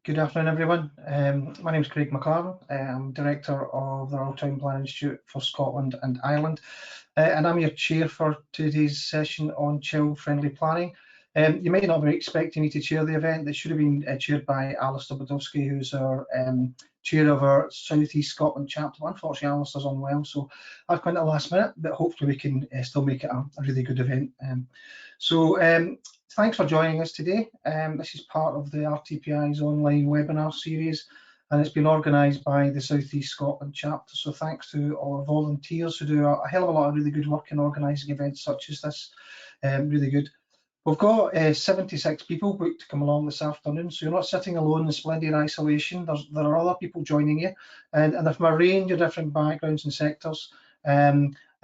Good afternoon, everyone. My name is Craig McLaren. I'm Director of the Royal Town Planning Institute for Scotland and Ireland, and I'm your chair for today's session on child-friendly planning. You might not be expecting me to chair the event. It should have been chaired by Alistair Badowski, who's our chair of our South East Scotland chapter. Unfortunately, Alistair's unwell, so I've come at the last minute, but hopefully we can still make it a really good event. Thanks for joining us today. This is part of the RTPI's online webinar series, and it's been organised by the South East Scotland chapter. So thanks to all our volunteers who do a hell of a lot of really good work in organising events such as this. Really good. We've got 76 people booked to come along this afternoon, so you're not sitting alone in splendid isolation. There are other people joining you, and they're from a range of different backgrounds and sectors,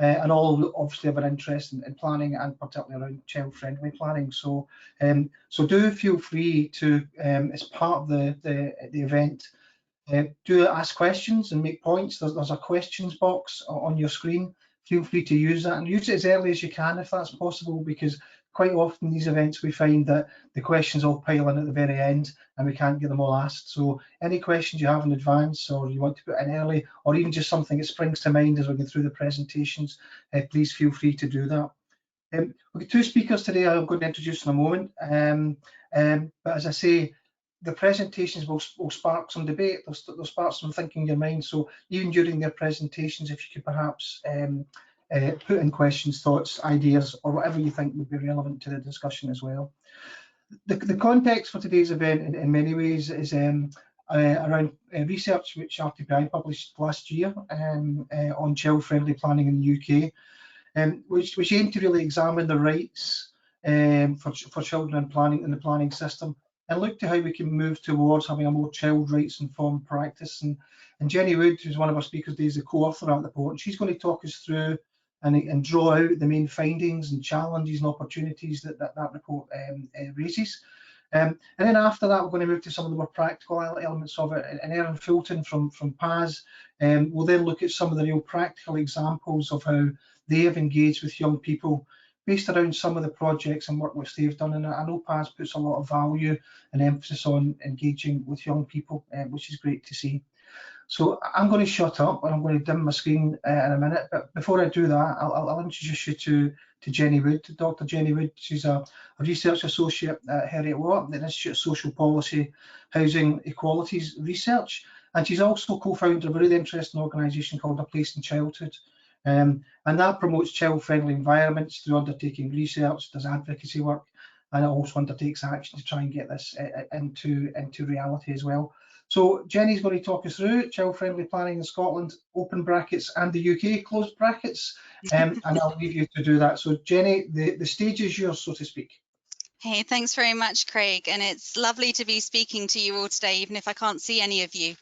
and all obviously have an interest in planning, and particularly around child-friendly planning. So, so do feel free to, as part of the event, do ask questions and make points. There's a questions box on your screen. Feel free to use that, and use it as early as you can if that's possible, because quite often these events we find that the questions all pile in at the very end and we can't get them all asked. So any questions you have in advance, or you want to put in early, or even just something that springs to mind as we go through the presentations, please feel free to do that. We've got two speakers today I'm going to introduce in a moment, but as I say, the presentations will spark some debate, they'll spark some thinking in your mind. So even during their presentations, if you could perhaps put in questions, thoughts, ideas, or whatever you think would be relevant to the discussion as well. The context for today's event in many ways is around research which RTPI published last year on child-friendly planning in the UK, which aimed to really examine the rights for children in the planning system, and look to how we can move towards having a more child rights informed practice. And Jenny Wood, who's one of our speakers today, is the co-author of the report, and she's going to talk us through and draw out the main findings and challenges and opportunities that report raises. And then after that, we're going to move to some of the more practical elements of it. And Erin Fulton from PAS will then look at some of the real practical examples of how they have engaged with young people based around some of the projects and work which they've done. And I know PAS puts a lot of value and emphasis on engaging with young people, which is great to see. So I'm going to shut up and I'm going to dim my screen in a minute. But before I do that, I'll introduce you to Jenny Wood, Dr. Jenny Wood. She's a research associate at Heriot Watt, the Institute of Social Policy, Housing Equalities Research. And she's also co-founder of a really interesting organisation called A Place in Childhood. And that promotes child-friendly environments through undertaking research, does advocacy work, and it also undertakes action to try and get this into reality as well. So Jenny's going to talk us through child-friendly planning in Scotland, open brackets, and the UK, closed brackets, and I'll leave you to do that. So Jenny, the stage is yours, so to speak. Hey, thanks very much, Craig, and it's lovely to be speaking to you all today, even if I can't see any of you.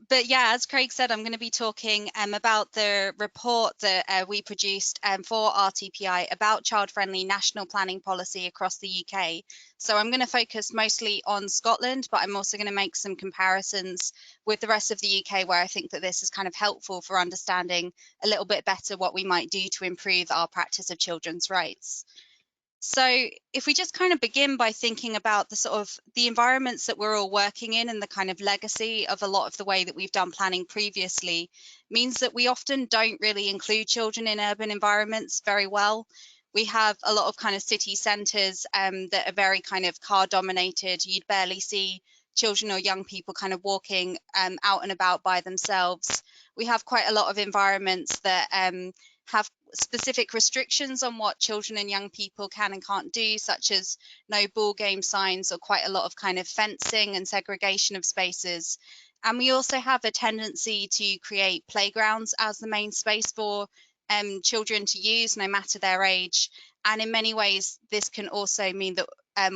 But yeah, as Craig said, I'm going to be talking about the report that we produced for RTPI about child-friendly national planning policy across the UK. So I'm going to focus mostly on Scotland, but I'm also going to make some comparisons with the rest of the UK, where I think that this is kind of helpful for understanding a little bit better what we might do to improve our practice of children's rights. So if we just kind of begin by thinking about the sort of the environments that we're all working in, and the kind of legacy of a lot of the way that we've done planning previously means that we often don't really include children in urban environments very well. We have a lot of kind of city centres that are very kind of car dominated. You'd barely see children or young people kind of walking out and about by themselves. We have quite a lot of environments that have specific restrictions on what children and young people can and can't do, such as no ball game signs or quite a lot of kind of fencing and segregation of spaces. And we also have a tendency to create playgrounds as the main space for children to use, no matter their age. And in many ways, this can also mean that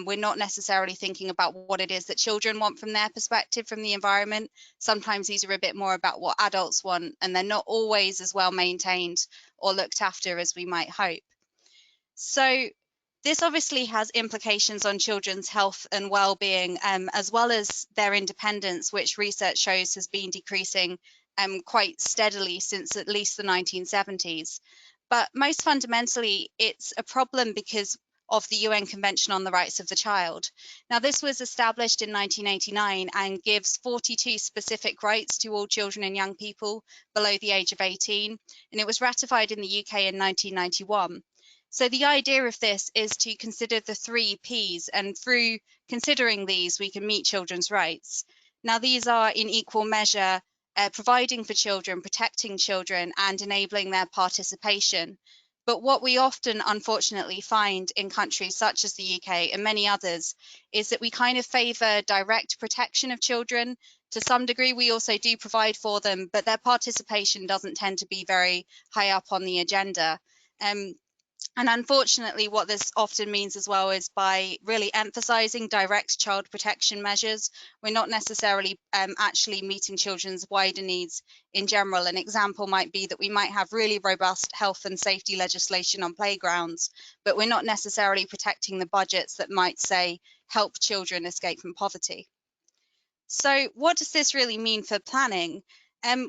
we're not necessarily thinking about what it is that children want from their perspective from the environment. Sometimes these are a bit more about what adults want, and they're not always as well maintained or looked after as we might hope. So this obviously has implications on children's health and well-being, as well as their independence, which research shows has been decreasing quite steadily since at least the 1970s. But most fundamentally, it's a problem because of the UN Convention on the Rights of the Child. Now, this was established in 1989 and gives 42 specific rights to all children and young people below the age of 18, and it was ratified in the UK in 1991. So the idea of this is to consider the 3 Ps, and through considering these, we can meet children's rights. Now, these are in equal measure providing for children, protecting children, and enabling their participation. But what we often, unfortunately, find in countries such as the UK and many others is that we kind of favour direct protection of children. To some degree, we also do provide for them, but their participation doesn't tend to be very high up on the agenda. And unfortunately, what this often means as well is by really emphasising direct child protection measures, we're not necessarily actually meeting children's wider needs in general. An example might be that we might have really robust health and safety legislation on playgrounds, but we're not necessarily protecting the budgets that might, say, help children escape from poverty. So what does this really mean for planning?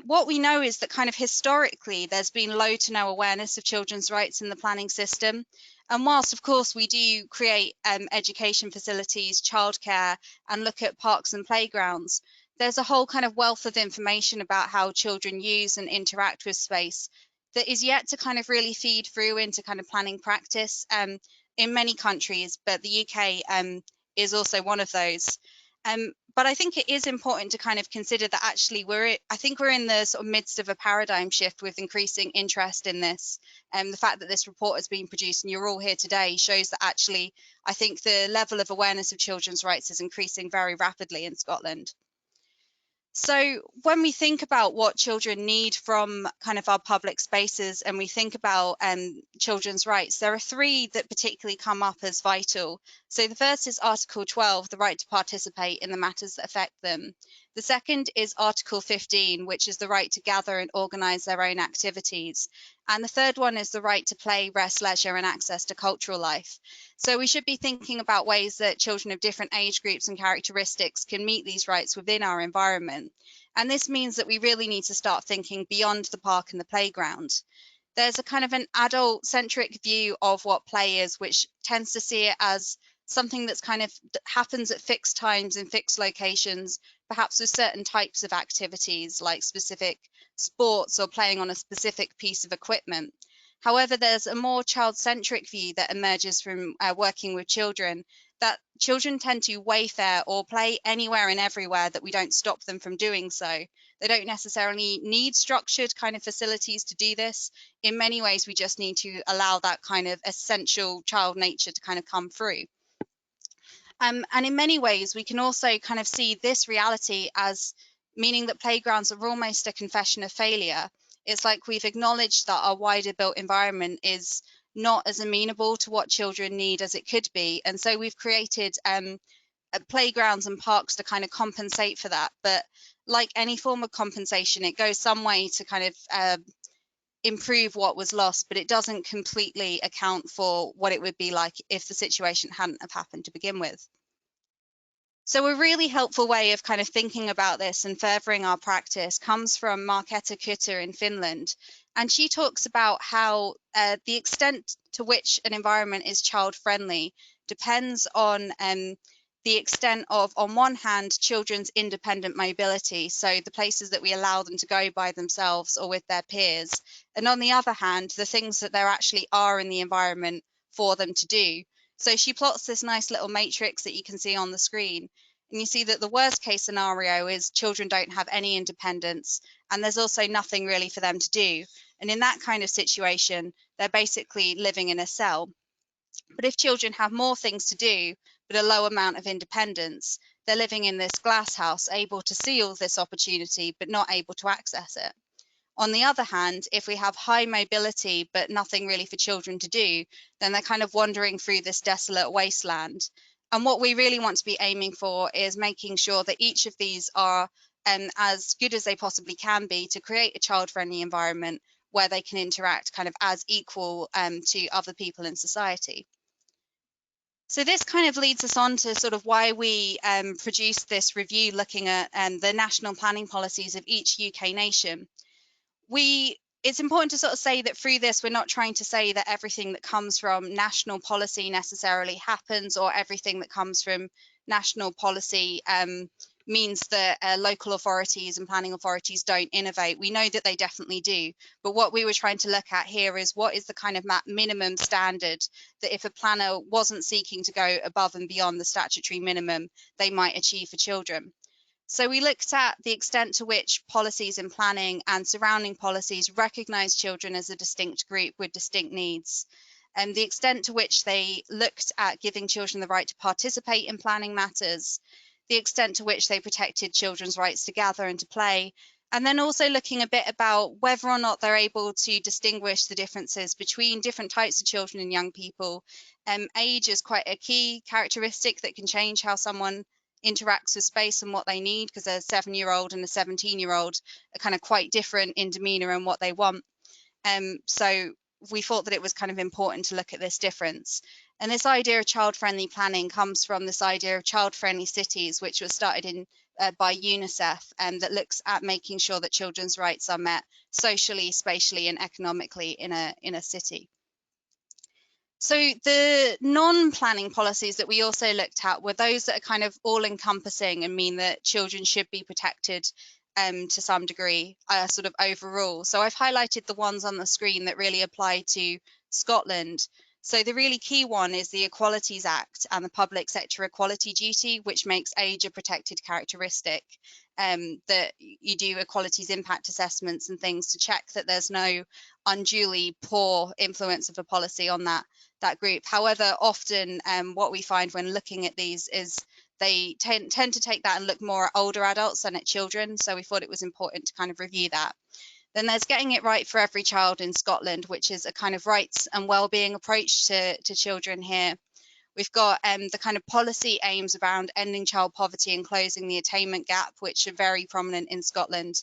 What we know is that kind of historically there's been low to no awareness of children's rights in the planning system. And whilst of course we do create education facilities, childcare, and look at parks and playgrounds, there's a whole kind of wealth of information about how children use and interact with space that is yet to kind of really feed through into kind of planning practice in many countries, but the UK is also one of those. But I think it is important to kind of consider that actually we're in the sort of midst of a paradigm shift with increasing interest in this. The fact that this report has been produced and you're all here today shows that actually I think the level of awareness of children's rights is increasing very rapidly in Scotland. So when we think about what children need from kind of our public spaces and we think about children's rights, there are 3 that particularly come up as vital. So the first is Article 12, the right to participate in the matters that affect them. The second is Article 15, which is the right to gather and organise their own activities. And the third one is the right to play, rest, leisure and access to cultural life. So we should be thinking about ways that children of different age groups and characteristics can meet these rights within our environment. And this means that we really need to start thinking beyond the park and the playground. There's a kind of an adult-centric view of what play is, which tends to see it as something that's kind of happens at fixed times in fixed locations, perhaps with certain types of activities like specific sports or playing on a specific piece of equipment. However, there's a more child-centric view that emerges from working with children, that children tend to wayfare or play anywhere and everywhere that we don't stop them from doing so. They don't necessarily need structured kind of facilities to do this. In many ways, we just need to allow that kind of essential child nature to kind of come through. And in many ways, we can also kind of see this reality as meaning that playgrounds are almost a confession of failure. It's like we've acknowledged that our wider built environment is not as amenable to what children need as it could be. And so we've created playgrounds and parks to kind of compensate for that. But like any form of compensation, it goes some way to kind of improve what was lost, but it doesn't completely account for what it would be like if the situation hadn't have happened to begin with. So a really helpful way of kind of thinking about this and furthering our practice comes from Marketta Kutter in Finland. And she talks about how the extent to which an environment is child-friendly depends on the extent of, on one hand, children's independent mobility, so the places that we allow them to go by themselves or with their peers, and on the other hand, the things that there actually are in the environment for them to do. So she plots this nice little matrix that you can see on the screen, and you see that the worst case scenario is children don't have any independence, and there's also nothing really for them to do. And in that kind of situation, they're basically living in a cell. But if children have more things to do, but a low amount of independence, they're living in this glass house, able to see all this opportunity, but not able to access it. On the other hand, if we have high mobility, but nothing really for children to do, then they're kind of wandering through this desolate wasteland. And what we really want to be aiming for is making sure that each of these are as good as they possibly can be to create a child-friendly environment where they can interact kind of as equal to other people in society. So this kind of leads us on to sort of why we produced this review looking at the national planning policies of each UK nation. We it's important to sort of say that through this, we're not trying to say that everything that comes from national policy necessarily happens, or everything that comes from national policy means that local authorities and planning authorities don't innovate. We know that they definitely do. But what we were trying to look at here is what is the kind of minimum standard that if a planner wasn't seeking to go above and beyond the statutory minimum, they might achieve for children. So we looked at the extent to which policies in planning and surrounding policies recognise children as a distinct group with distinct needs, and the extent to which they looked at giving children the right to participate in planning matters, the extent to which they protected children's rights to gather and to play, and then also looking a bit about whether or not they're able to distinguish the differences between different types of children and young people. Age is quite a key characteristic that can change how someone interacts with space and what they need, because a 7-year-old and a 17-year-old are kind of quite different in demeanour and what they want. So we thought that it was kind of important to look at this difference. And this idea of child-friendly planning comes from this idea of child-friendly cities, which was started in by UNICEF, and that looks at making sure that children's rights are met socially, spatially, and economically in a city. So the non-planning policies that we also looked at were those that are kind of all-encompassing and mean that children should be protected to some degree, sort of overall. So I've highlighted the ones on the screen that really apply to Scotland. So the really key one is the Equalities Act and the Public Sector Equality Duty, which makes age a protected characteristic, that you do equalities impact assessments and things to check that there's no unduly poor influence of a policy on that group. However, often what we find when looking at these is they tend to take that and look more at older adults than at children. So we thought it was important to kind of review that. Then there's getting it right for every child in Scotland, which is a kind of rights and well-being approach to children here. We've got the kind of policy aims around ending child poverty and closing the attainment gap, which are very prominent in Scotland.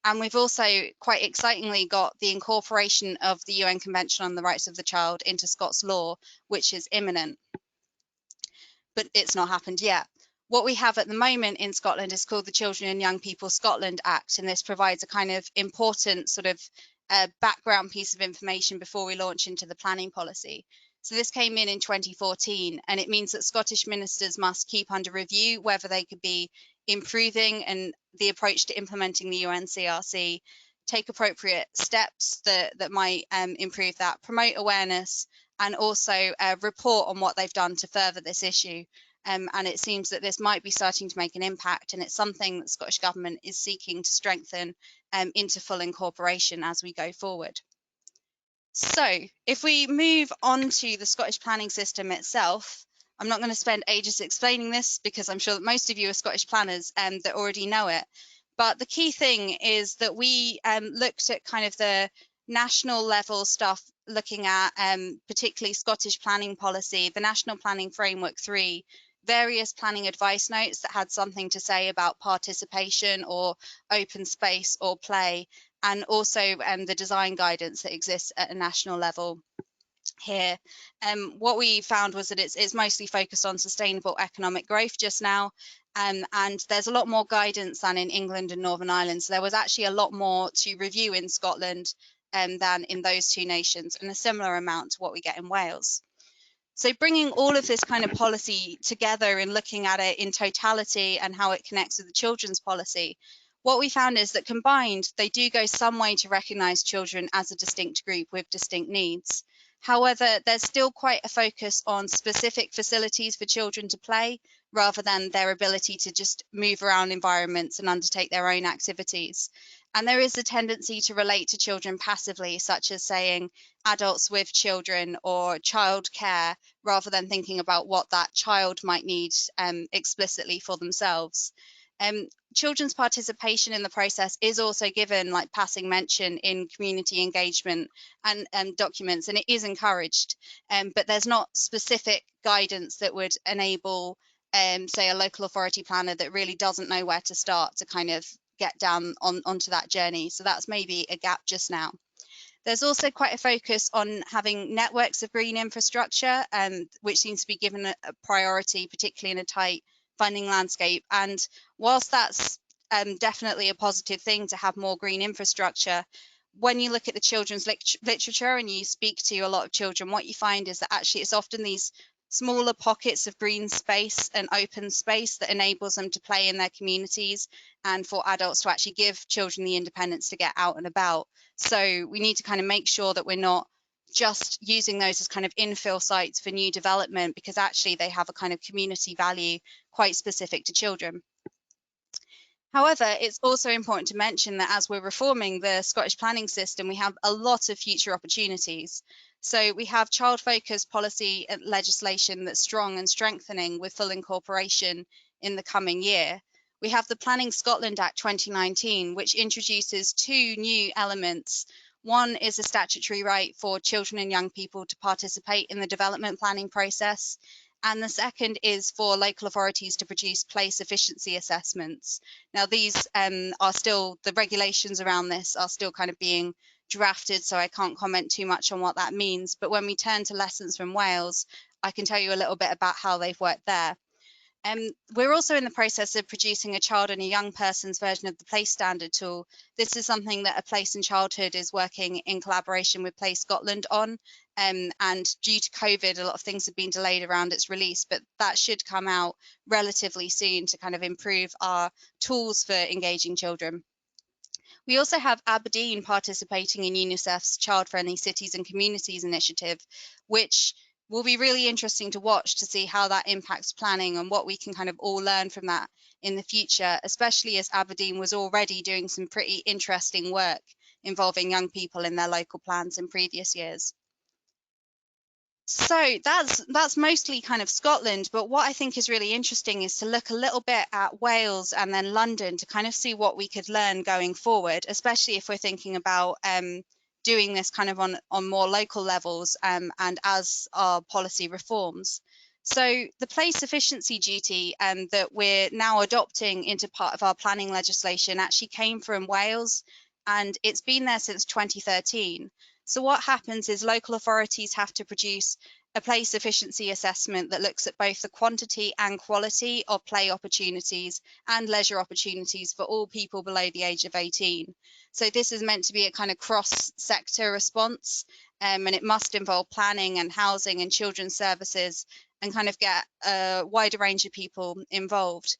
And we've also, quite excitingly, got the incorporation of the UN Convention on the Rights of the Child into Scots law, which is imminent. But it's not happened yet. What we have at the moment in Scotland is called the Children and Young People Scotland Act, and this provides a kind of important sort of background piece of information before we launch into the planning policy. So this came in 2014, and it means that Scottish ministers must keep under review whether they could be improving and the approach to implementing the UNCRC, take appropriate steps that might improve that, promote awareness, and also report on what they've done to further this issue. And it seems that this might be starting to make an impact, and it's something that the Scottish Government is seeking to strengthen into full incorporation as we go forward. So if we move on to the Scottish planning system itself, I'm not going to spend ages explaining this because I'm sure that most of you are Scottish planners that already know it. But the key thing is that we looked at kind of the national level stuff, looking at particularly Scottish planning policy, the National Planning Framework 3, various planning advice notes that had something to say about participation or open space or play, and also the design guidance that exists at a national level here. What we found was that it's mostly focused on sustainable economic growth just now, and there's a lot more guidance than in England and Northern Ireland. So there was actually a lot more to review in Scotland than in those two nations, and a similar amount to what we get in Wales. So bringing all of this kind of policy together and looking at it in totality and how it connects with the children's policy, what we found is that combined, they do go some way to recognise children as a distinct group with distinct needs. However, there's still quite a focus on specific facilities for children to play, rather than their ability to just move around environments and undertake their own activities. And there is a tendency to relate to children passively, such as saying adults with children or childcare, rather than thinking about what that child might need explicitly for themselves. Children's participation in the process is also given like passing mention in community engagement and documents, and it is encouraged, but there's not specific guidance that would enable say a local authority planner that really doesn't know where to start to kind of get down onto that journey. So that's maybe a gap just now. There's also quite a focus on having networks of green infrastructure, which seems to be given a priority, particularly in a tight funding landscape. And whilst that's definitely a positive thing to have more green infrastructure, when you look at the children's literature and you speak to a lot of children, what you find is that actually it's often these smaller pockets of green space and open space that enables them to play in their communities, and for adults to actually give children the independence to get out and about. So we need to kind of make sure that we're not just using those as kind of infill sites for new development, because actually they have a kind of community value quite specific to children. However, it's also important to mention that as we're reforming the Scottish planning system, we have a lot of future opportunities. So we have child-focused policy and legislation that's strong and strengthening with full incorporation in the coming year. We have the Planning Scotland Act 2019, which introduces two new elements. One is a statutory right for children and young people to participate in the development planning process. And the second is for local authorities to produce place efficiency assessments. Now, these are still, the regulations around this are still kind of being drafted, so I can't comment too much on what that means. But when we turn to lessons from Wales, I can tell you a little bit about how they've worked there. We're also in the process of producing a child and a young person's version of the Place Standard tool. This is something that A Place in Childhood is working in collaboration with Place Scotland on, and due to COVID, a lot of things have been delayed around its release, but that should come out relatively soon to kind of improve our tools for engaging children. We also have Aberdeen participating in UNICEF's Childfriendly Cities and Communities initiative, which will be really interesting to watch to see how that impacts planning and what we can kind of all learn from that in the future, especially as Aberdeen was already doing some pretty interesting work involving young people in their local plans in previous years. So that's mostly kind of Scotland, but what I think is really interesting is to look a little bit at Wales and then London to kind of see what we could learn going forward, especially if we're thinking about doing this kind of on more local levels and as our policy reforms. So the place efficiency duty that we're now adopting into part of our planning legislation actually came from Wales, and it's been there since 2013. So what happens is local authorities have to produce a place efficiency assessment that looks at both the quantity and quality of play opportunities and leisure opportunities for all people below the age of 18. So this is meant to be a kind of cross-sector response, and it must involve planning and housing and children's services and kind of get a wider range of people involved.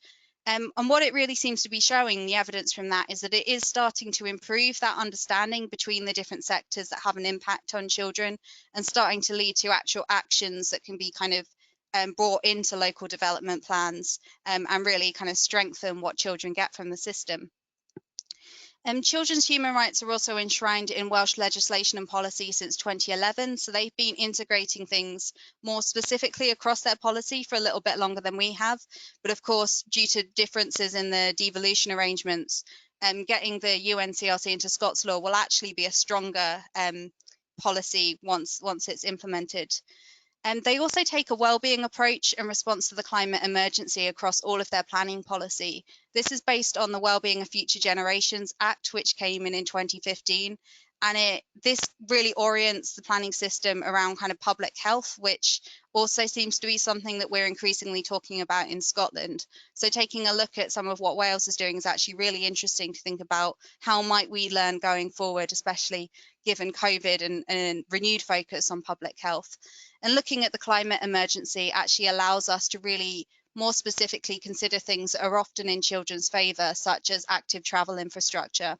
And what it really seems to be showing, the evidence from that, is that it is starting to improve that understanding between the different sectors that have an impact on children, and starting to lead to actual actions that can be kind of brought into local development plans and really kind of strengthen what children get from the system. Children's human rights are also enshrined in Welsh legislation and policy since 2011, so they've been integrating things more specifically across their policy for a little bit longer than we have. But of course, due to differences in the devolution arrangements, getting the UNCRC into Scots law will actually be a stronger policy once it's implemented. They also take a wellbeing approach in response to the climate emergency across all of their planning policy. This is based on the Wellbeing of Future Generations Act, which came in 2015. And this really orients the planning system around kind of public health, which also seems to be something that we're increasingly talking about in Scotland. So taking a look at some of what Wales is doing is actually really interesting to think about how might we learn going forward, especially given COVID and renewed focus on public health. And looking at the climate emergency actually allows us to really more specifically consider things that are often in children's favour, such as active travel infrastructure.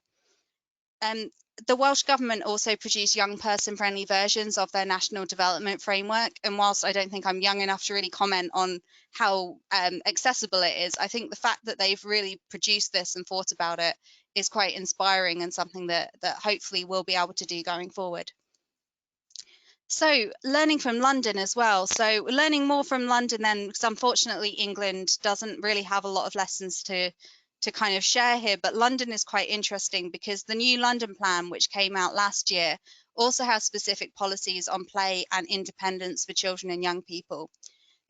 The Welsh Government also produced young person friendly versions of their National Development Framework. And whilst I don't think I'm young enough to really comment on how accessible it is, I think the fact that they've really produced this and thought about it is quite inspiring and something that hopefully we'll be able to do going forward. So learning from London as well. So learning more from London then, because unfortunately England doesn't really have a lot of lessons to kind of share here, but London is quite interesting because the new London plan, which came out last year, also has specific policies on play and independence for children and young people.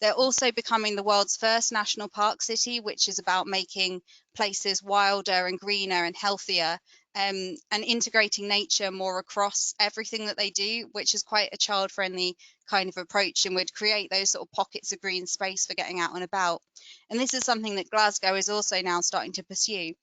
They're also becoming the world's first national park city, which is about making places wilder and greener and healthier, and integrating nature more across everything that they do, which is quite a child-friendly kind of approach and would create those sort of pockets of green space for getting out and about. And this is something that Glasgow is also now starting to pursue.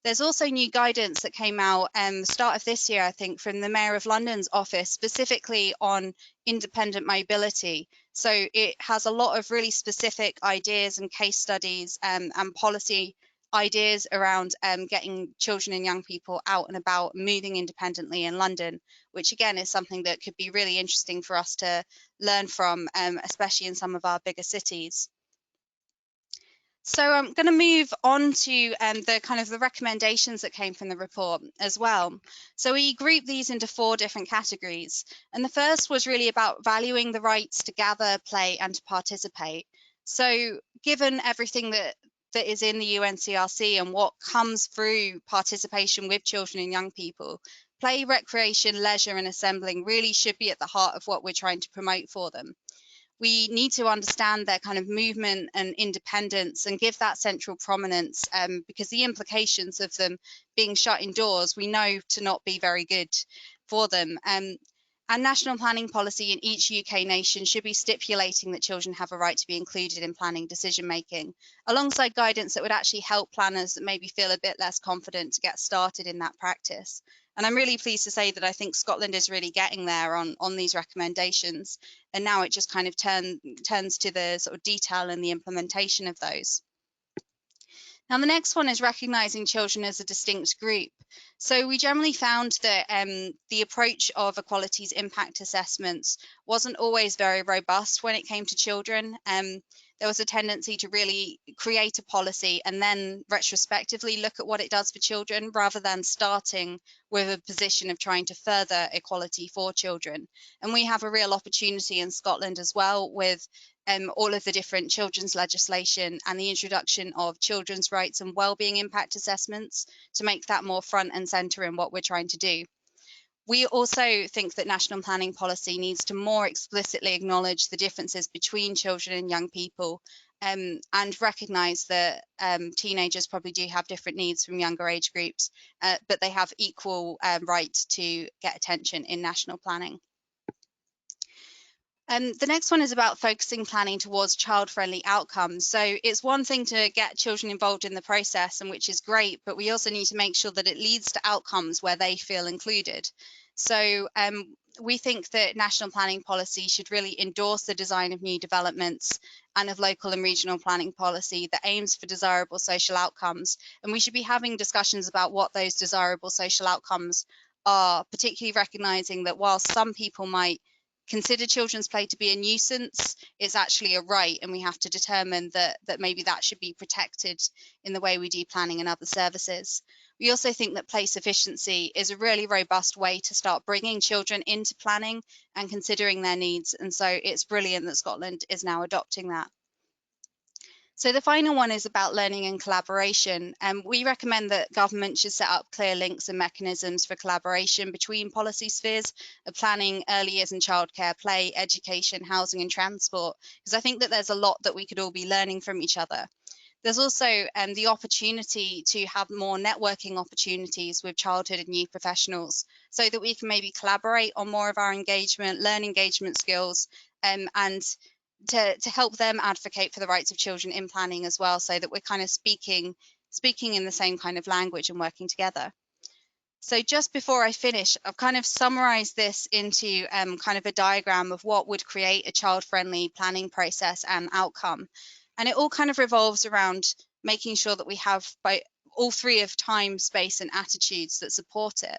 There's also new guidance that came out start of this year, I think, from the Mayor of London's office, specifically on independent mobility. So it has a lot of really specific ideas and case studies and policy ideas around getting children and young people out and about, moving independently in London, which again is something that could be really interesting for us to learn from, especially in some of our bigger cities. So I'm going to move on to the kind of the recommendations that came from the report as well. So we grouped these into 4 different categories. And the first was really about valuing the rights to gather, play and to participate. So given everything that is in the UNCRC and what comes through participation with children and young people, play, recreation, leisure and assembling really should be at the heart of what we're trying to promote for them. We need to understand their kind of movement and independence and give that central prominence, because the implications of them being shut indoors we know to not be very good for them. And national planning policy in each UK nation should be stipulating that children have a right to be included in planning decision making, alongside guidance that would actually help planners that maybe feel a bit less confident to get started in that practice. And I'm really pleased to say that I think Scotland is really getting there on these recommendations. And now it just kind of turns to the sort of detail and the implementation of those. Now, the next one is recognising children as a distinct group. So we generally found that the approach of equalities impact assessments wasn't always very robust when it came to children. There was a tendency to really create a policy and then retrospectively look at what it does for children, rather than starting with a position of trying to further equality for children. And we have a real opportunity in Scotland as well with all of the different children's legislation and the introduction of children's rights and wellbeing impact assessments to make that more front and centre in what we're trying to do. We also think that national planning policy needs to more explicitly acknowledge the differences between children and young people, and recognise that teenagers probably do have different needs from younger age groups, but they have equal right to get attention in national planning. The next one is about focusing planning towards child-friendly outcomes. So it's one thing to get children involved in the process, and which is great, but we also need to make sure that it leads to outcomes where they feel included. So we think that national planning policy should really endorse the design of new developments and of local and regional planning policy that aims for desirable social outcomes. And we should be having discussions about what those desirable social outcomes are, particularly recognising that while some people might consider children's play to be a nuisance, it's actually a right, and we have to determine that maybe that should be protected in the way we do planning and other services. We also think that play sufficiency is a really robust way to start bringing children into planning and considering their needs, and so it's brilliant that Scotland is now adopting that. So the final one is about learning and collaboration. We recommend that government should set up clear links and mechanisms for collaboration between policy spheres of planning, early years and childcare, play, education, housing and transport, because I think that there's a lot that we could all be learning from each other. There's also the opportunity to have more networking opportunities with childhood and youth professionals, so that we can maybe collaborate on more of our engagement, learn engagement skills, and to help them advocate for the rights of children in planning as well, so that we're kind of speaking in the same kind of language and working together. So just before I finish, I've kind of summarized this into kind of a diagram of what would create a child-friendly planning process and outcome. And it all kind of revolves around making sure that we have all 3 of time, space and attitudes that support it.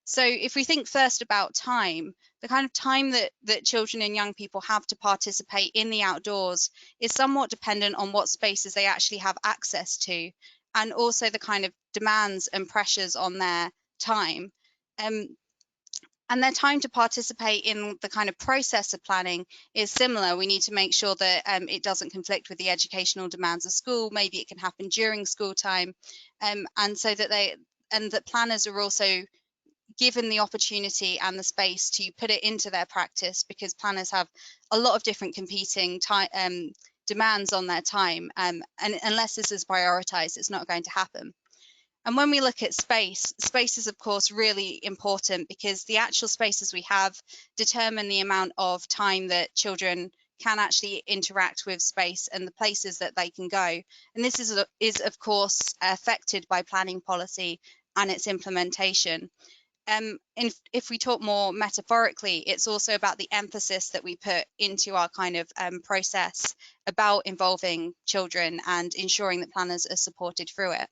So if we think first about time, the kind of time that children and young people have to participate in the outdoors is somewhat dependent on what spaces they actually have access to, and also the kind of demands and pressures on their time. And their time to participate in the kind of process of planning is similar. We need to make sure that it doesn't conflict with the educational demands of school. Maybe it can happen during school time, and so that that planners are also given the opportunity and the space to put it into their practice, because planners have a lot of different competing demands on their time, and unless this is prioritised, it's not going to happen. And when we look at space is of course really important, because the actual spaces we have determine the amount of time that children can actually interact with space and the places that they can go. And this is of course affected by planning policy and its implementation. If we talk more metaphorically, it's also about the emphasis that we put into our kind of process about involving children and ensuring that planners are supported through it.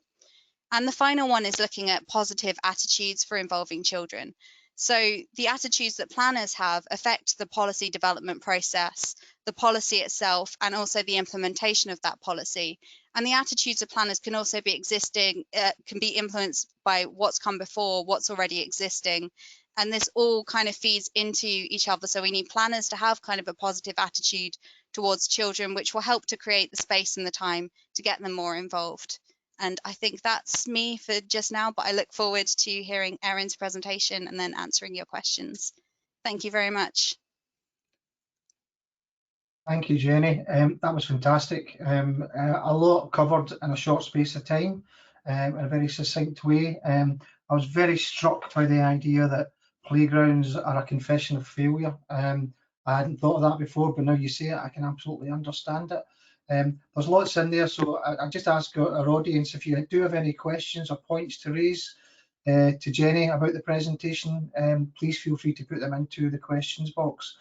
And the final one is looking at positive attitudes for involving children. So the attitudes that planners have affect the policy development process, the policy itself, and also the implementation of that policy. And the attitudes of planners can also be can be influenced by what's come before, what's already existing. And this all kind of feeds into each other. So we need planners to have kind of a positive attitude towards children, which will help to create the space and the time to get them more involved. And I think that's me for just now, but I look forward to hearing Erin's presentation and then answering your questions. Thank you very much. Thank you, Jenny. That was fantastic. A lot covered in a short space of time, in a very succinct way. I was very struck by the idea that playgrounds are a confession of failure. I hadn't thought of that before, but now you say it, I can absolutely understand it. There's lots in there, so I just ask our audience if you do have any questions or points to raise to Jenny about the presentation, please feel free to put them into the questions box.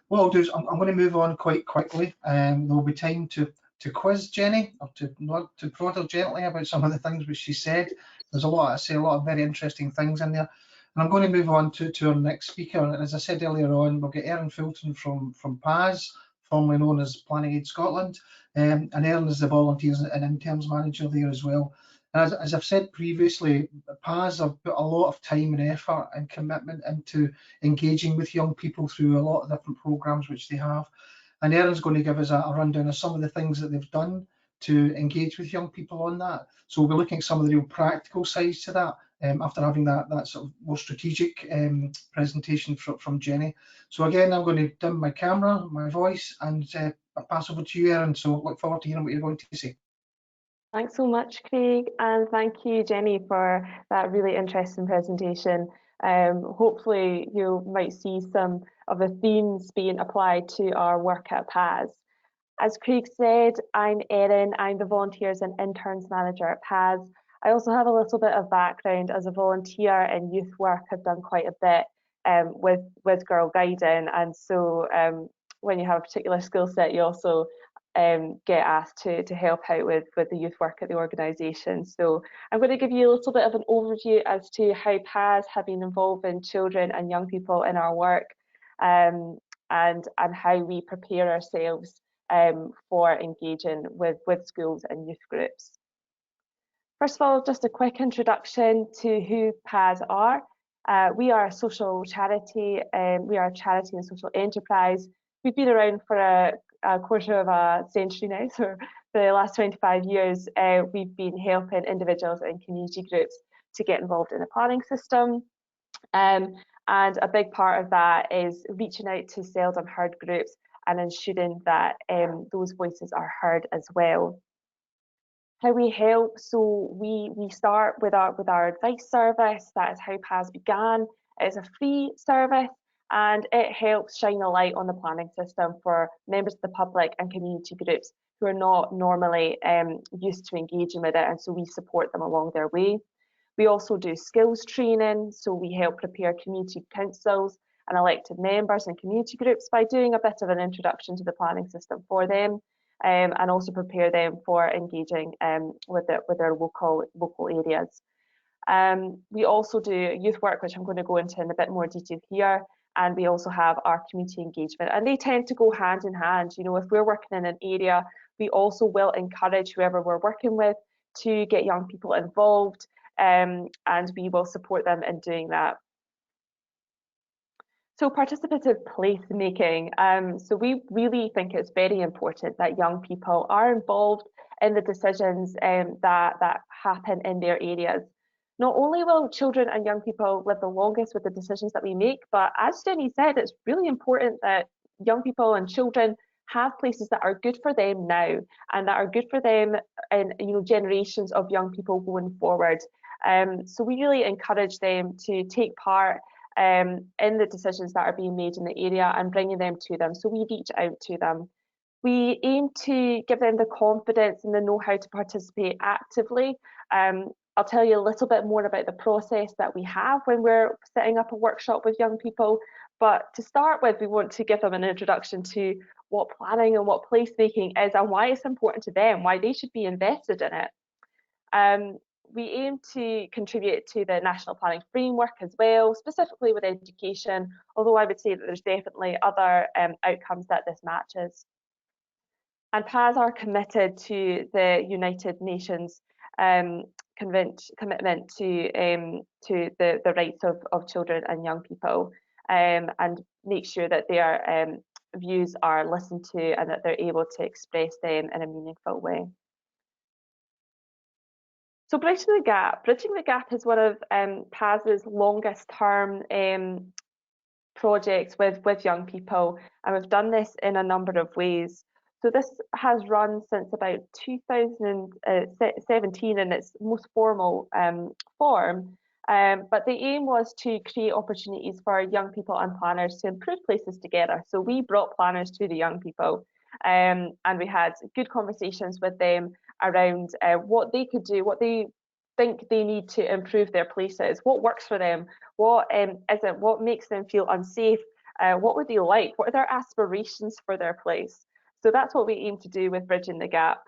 What I'll do is I'm going to move on quite quickly. There will be time to quiz Jenny, or to prod her gently about some of the things which she said. There's a lot of very interesting things in there. And I'm going to move on to our next speaker. And as I said earlier on, we'll get Erin Fulton from PAS, formerly known as Planning Aid Scotland, and Erin is the Volunteers and Interns Manager there as well. And as I've said previously, PAS have put a lot of time and effort and commitment into engaging with young people through a lot of different programmes which they have. And Erin's going to give us a rundown of some of the things that they've done to engage with young people on that. So we'll be looking at some of the real practical sides to that after having that sort of more strategic presentation from Jenny. So again, I'm going to dim my camera, my voice, and I'll pass over to you, Erin. So look forward to hearing what you're going to say. Thanks so much, Craig, and thank you, Jenny, for that really interesting presentation. Hopefully you might see some of the themes being applied to our work at PAS. As Craig said, I'm Erin, I'm the Volunteers and Interns Manager at PAS. I also have a little bit of background as a volunteer in youth work. I've done quite a bit with Girl Guiding, and so when you have a particular skill set, you also get asked to help out with the youth work at the organisation. So I'm going to give you a little bit of an overview as to how PAS have been involving children and young people in our work, and how we prepare ourselves for engaging with schools and youth groups. First of all, just a quick introduction to who PAS are. We are a social charity, we are a charity and social enterprise. We've been around for a quarter of a century now, so for the last 25 years, we've been helping individuals and community groups to get involved in the planning system. And a big part of that is reaching out to seldom heard groups and ensuring that those voices are heard as well. How we help, so we start with our advice service. That is how PAS began. It's a free service, and it helps shine a light on the planning system for members of the public and community groups who are not normally used to engaging with it, and so we support them along their way. We also do skills training, so we help prepare community councils and elected members and community groups by doing a bit of an introduction to the planning system for them, and also prepare them for engaging with their local areas. We also do youth work, which I'm going to go into in a bit more detail here, and we also have our community engagement, and they tend to go hand in hand. You know, if we're working in an area, we also will encourage whoever we're working with to get young people involved, and we will support them in doing that. So participative placemaking. So we really think it's very important that young people are involved in the decisions that happen in their areas. Not only will children and young people live the longest with the decisions that we make, but as Jenny said, it's really important that young people and children have places that are good for them now and that are good for them and, you know, generations of young people going forward. So we really encourage them to take part in the decisions that are being made in the area and bringing them to them. So we reach out to them We aim to give them the confidence and the know-how to participate actively. I'll tell you a little bit more about the process that we have when we're setting up a workshop with young people. But to start with, we want to give them an introduction to what planning and what placemaking is and why it's important to them, why they should be invested in it. We aim to contribute to the National Planning Framework as well, specifically with education, although I would say that there's definitely other outcomes that this matches. And PAS are committed to the United Nations commitment to the rights of children and young people, and make sure that their views are listened to and that they're able to express them in a meaningful way. So bridging the gap is one of PAS's longest term projects with young people, and we've done this in a number of ways. So this has run since about 2017 in its most formal form, but the aim was to create opportunities for young people and planners to improve places together. So we brought planners to the young people, and we had good conversations with them around what they could do, what they think they need to improve their places, what works for them, what isn't, what makes them feel unsafe, what would they like, what are their aspirations for their place. So that's what we aim to do with Bridging the Gap.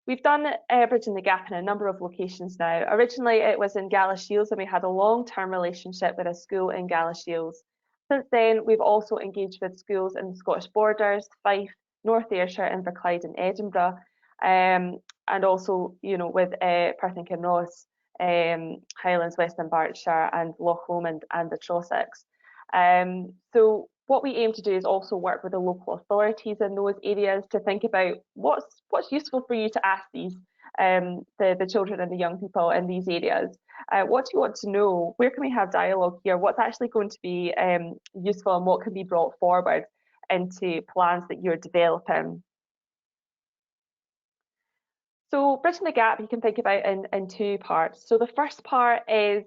We've done Bridging the Gap in a number of locations now. Originally it was in Galashiels, and we had a long-term relationship with a school in Galashiels. Since then, we've also engaged with schools in the Scottish Borders, Fife, North Ayrshire, Inverclyde and Edinburgh, and also, you know, with Perth and Kinross, Highlands, West Dunbartonshire and Loch Lomond and the Trossachs. So what we aim to do is also work with the local authorities in those areas to think about what's useful for you to ask these the children and the young people in these areas. What do you want to know? Where can we have dialogue here? What's actually going to be useful, and what can be brought forward into plans that you're developing? So Bridging the Gap you can think about in two parts. So the first part is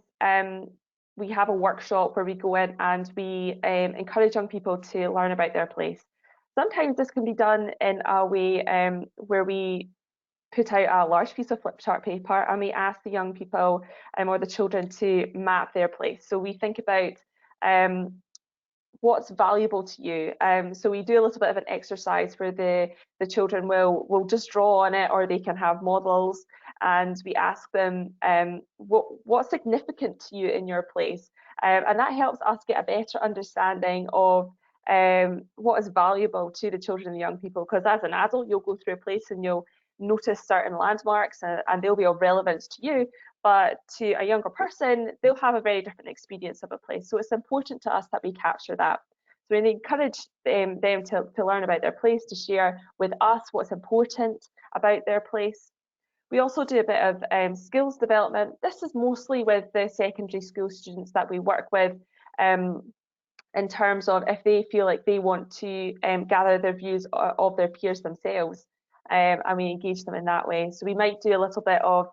we have a workshop where we go in and we encourage young people to learn about their place. Sometimes this can be done in a way where we put out a large piece of flip chart paper and we ask the young people or the children to map their place. So we think about what's valuable to you. So we do a little bit of an exercise where the children will just draw on it, or they can have models, and we ask them what's significant to you in your place, and that helps us get a better understanding of what is valuable to the children and the young people, because as an adult you'll go through a place and you'll notice certain landmarks and they'll be of relevance to you, but to a younger person they'll have a very different experience of a place. So it's important to us that we capture that. So we encourage them to learn about their place, to share with us what's important about their place. We also do a bit of skills development. This is mostly with the secondary school students that we work with, in terms of if they feel like they want to gather their views of their peers themselves, and we engage them in that way. So we might do a little bit of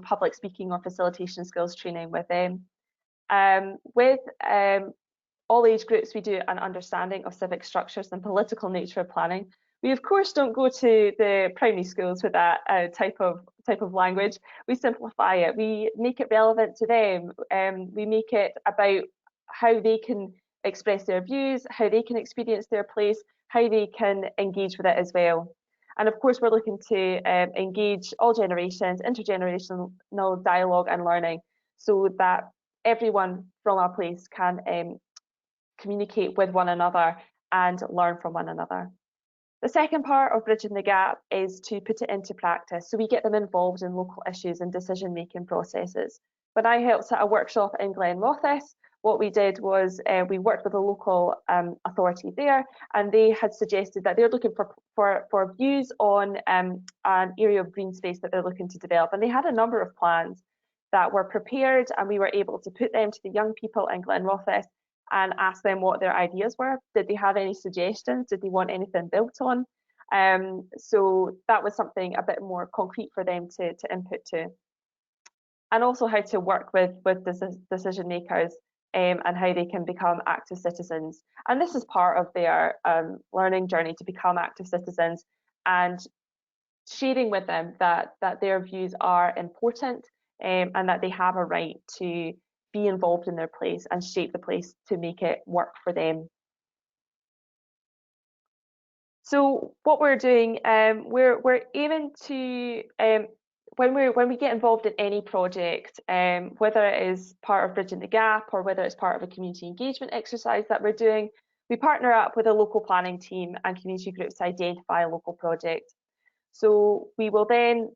public speaking or facilitation skills training with them. With all age groups, we do an understanding of civic structures and political nature of planning. We of course don't go to the primary schools with that type of language. We simplify it. We make it relevant to them. We make it about how they can express their views, how they can experience their place, how they can engage with it as well. And of course, we're looking to engage all generations, intergenerational dialogue and learning, so that everyone from our place can communicate with one another and learn from one another. The second part of Bridging the Gap is to put it into practice. So we get them involved in local issues and decision-making processes. When I helped at a workshop in Glenrothes, what we did was we worked with a local authority there, and they had suggested that they're looking for views on an area of green space that they're looking to develop. And they had a number of plans that were prepared, and we were able to put them to the young people in Glenrothes and ask them what their ideas were. Did they have any suggestions? Did they want anything built on? So that was something a bit more concrete for them to input to. And also how to work with decision makers and how they can become active citizens. And this is part of their learning journey to become active citizens, and sharing with them that their views are important and that they have a right to be involved in their place and shape the place to make it work for them. So what we're doing, we're aiming to, when we get involved in any project, whether it is part of Bridging the Gap or whether it's part of a community engagement exercise that we're doing, we partner up with a local planning team and community groups to identify a local project. So we will then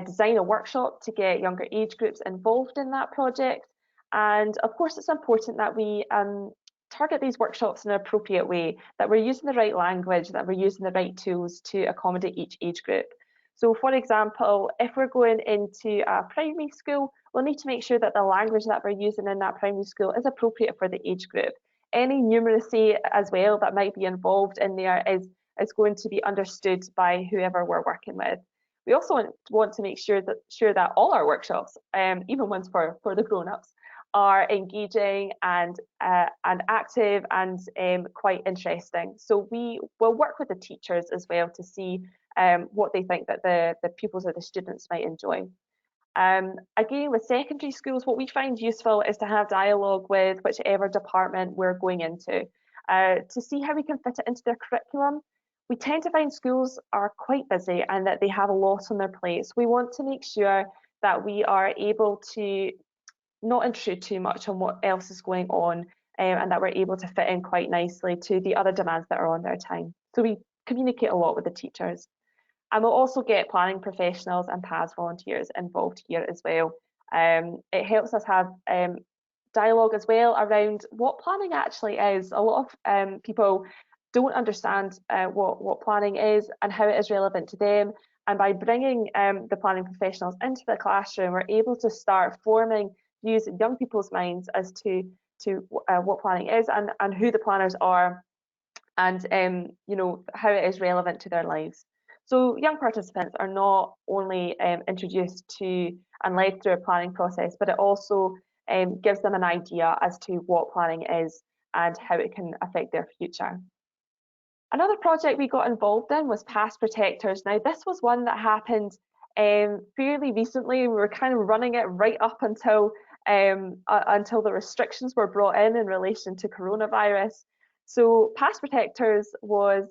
design a workshop to get younger age groups involved in that project. And of course, it's important that we target these workshops in an appropriate way, that we're using the right language, that we're using the right tools to accommodate each age group. So for example, if we're going into a primary school, we'll need to make sure that the language that we're using in that primary school is appropriate for the age group. Any numeracy as well that might be involved in there is going to be understood by whoever we're working with. We also want to make sure that all our workshops, even ones for the grown-ups, are engaging and active and quite interesting. So we will work with the teachers as well to see what they think that the pupils or the students might enjoy. Again, with secondary schools, what we find useful is to have dialogue with whichever department we're going into to see how we can fit it into their curriculum. We tend to find schools are quite busy and that they have a lot on their plates. We want to make sure that we are able to not intrude too much on what else is going on and that we're able to fit in quite nicely to the other demands that are on their time. So we communicate a lot with the teachers. And we'll also get planning professionals and PAS volunteers involved here as well. It helps us have dialogue as well around what planning actually is. A lot of people don't understand what planning is and how it is relevant to them. And by bringing the planning professionals into the classroom, we're able to start forming views in young people's minds as to what planning is and who the planners are, and you know, how it is relevant to their lives. So young participants are not only introduced to and led through a planning process, but it also gives them an idea as to what planning is and how it can affect their future. Another project we got involved in was Past Protectors. Now, this was one that happened fairly recently. We were kind of running it right up until the restrictions were brought in relation to coronavirus. So Past Protectors was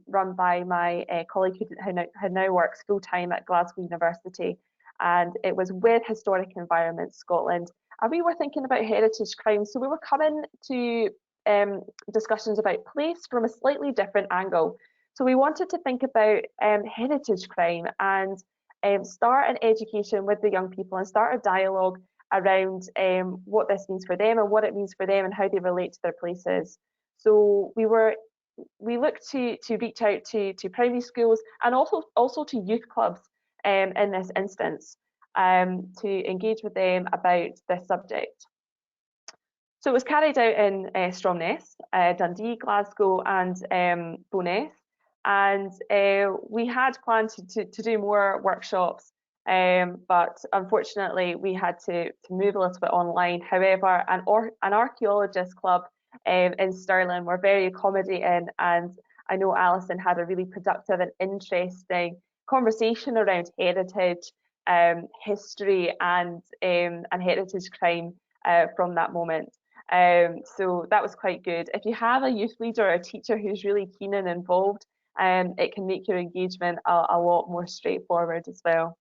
run by my colleague who now works full-time at Glasgow University, and it was with Historic Environments Scotland. And we were thinking about heritage crime, so we were coming to discussions about place from a slightly different angle. So we wanted to think about heritage crime and start an education with the young people and start a dialogue around what this means for them and what it means for them and how they relate to their places. So we looked to reach out to primary schools and also to youth clubs in this instance to engage with them about this subject. So it was carried out in Stromness, Dundee, Glasgow and Bo'ness, and we had planned to do more workshops, but unfortunately we had to move a little bit online. However, an archaeologist club in Stirling were very accommodating, and I know Alison had a really productive and interesting conversation around heritage, history and heritage crime from that moment. So that was quite good. If you have a youth leader or a teacher who's really keen and involved, it can make your engagement a lot more straightforward as well.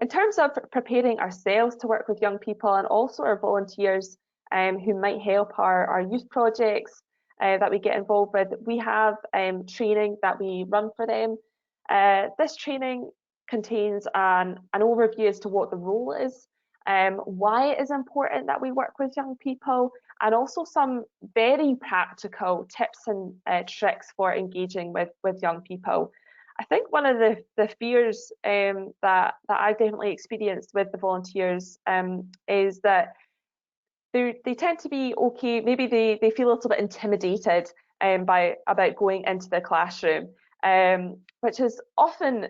In terms of preparing ourselves to work with young people and also our volunteers who might help our youth projects that we get involved with, we have training that we run for them. This training contains an overview as to what the role is, why it is important that we work with young people, and also some very practical tips and tricks for engaging with young people. I think one of the fears that I've definitely experienced with the volunteers is that they tend to be okay, maybe they feel a little bit intimidated about going into the classroom, which is often